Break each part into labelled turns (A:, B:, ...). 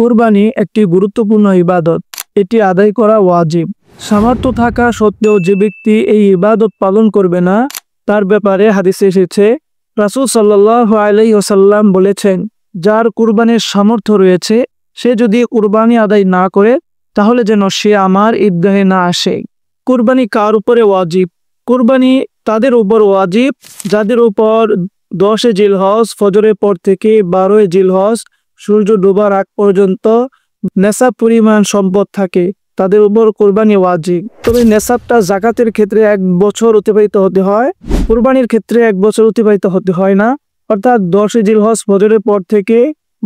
A: কুরবানি একটি গুরুত্বপূর্ণ ইবাদত। এটি আদায় করা ওয়াজিব। সামর্থ্য থাকা সত্ত্বেও যে ব্যক্তি এই ইবাদত পালন করবে না, তার ব্যাপারে হাদিসে এসেছে, রাসূল সাল্লাল্লাহু আলাইহি ওয়াসাল্লাম বলেছেন, যার কুরবানির সামর্থ্য রয়েছে সে যদি কুরবানি আদায় না করে তাহলে যেন সে আমার ঈদগাহে না আসে। কুরবানি কার উপরে ওয়াজিব? কুরবানি তাদের উপর ওয়াজিব যাদের উপর 10 জিলহজ ফজরের পর থেকে 12 জিলহজ সূর্য ডোবার আগ পর্যন্ত নেশাব পরিমাণ সম্পদ থাকে, তাদের উপর কুরবানি ওয়াজিব। তবে নেশাবটা যাকাতের ক্ষেত্রে 1 বছর অতিবাহিত হতে হয়, কুরবানির ক্ষেত্রে 1 বছর অতিবাহিত হতে হয় না। অর্থাৎ 10 জিলহজ ফজরের পর থেকে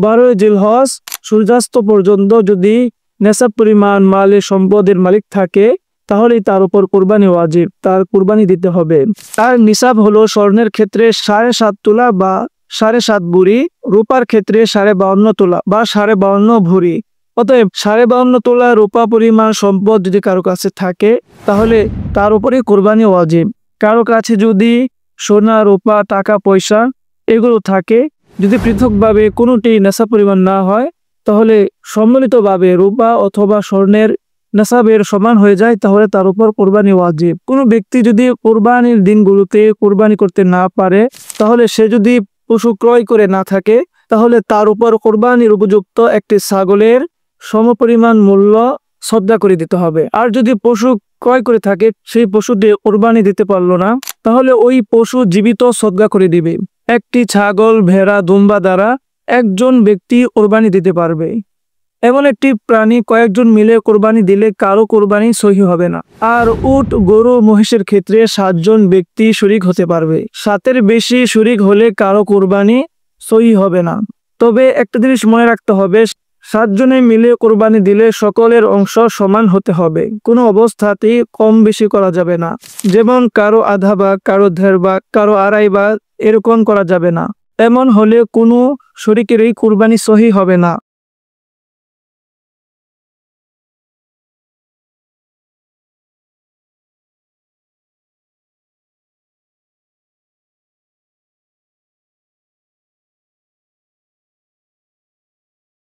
A: 12 জিলহজ সূর্যাস্ত পর্যন্ত যদি নেশাব পরিমাণ মালের সম্পদের মালিক থাকে তাহলেই তার উপর কুরবানি ওয়াজিব, তার কুরবানি দিতে হবে। তার নিসাব হলো স্বর্ণের ক্ষেত্রে 7.5 তোলা বা 7.5 ভরি, রূপার ক্ষেত্রে 52.5 তোলা বা 52.5 ভরি। অতএব 52.5 তোলা রূপা পরিমাণ সম্পদ যদি কারো কাছে থাকে তাহলে তার উপরে কুরবানি ওয়াজিব। কারো কাছে যদি সোনা, রূপা, টাকা পয়সা এগুলো থাকে, যদি পৃথকভাবে কোনোটি নেশাব পরিমাণ না হয় তাহলে সম্মিলিতভাবে রূপা অথবা স্বর্ণের নেশাবের সমান হয়ে যায়, তাহলে তার উপর কুরবানি ওয়াজিব। কোনো ব্যক্তি যদি কুরবানির দিনগুলোতে কুরবানি করতে না পারে, তাহলে সে যদি পশু ক্রয় করে না থাকে তাহলে তার উপর কুরবানির উপযুক্ত একটি ছাগলের সমপরিমাণ মূল্য সদকা করে দিতে হবে। আর যদি পশু ক্রয় করে থাকে, সেই পশুটি কুরবানি দিতে পারলো না, তাহলে ওই পশু জীবিত সদকা করে দিবে। একটি ছাগল, ভেড়া, দুম্বা দ্বারা একজন ব্যক্তি কুরবানি দিতে পারবে। এমন একটি প্রাণী কয়েকজন মিলে কোরবানি দিলে কারো কোরবানি সহি হবে না। আর উট, গরু, মহিষের ক্ষেত্রে 7 জন ব্যক্তি শরীক হতে পারবে। 7-এর বেশি শরীক হলে কারো কোরবানি সহি হবে না। তবে একটা জিনিস মনে রাখতে হবে, 7 জনে মিলে কোরবানি দিলে সকলের অংশ সমান হতে হবে, কোনো অবস্থাতেই কম বেশি করা যাবে না। যেমন কারো আধা ভাগ, কারো 1.5 ভাগ, কারো 2.5 ভাগ এরকম করা যাবে না। এমন হলে কোনো শরীকেরই কুরবানি সহি হবে না।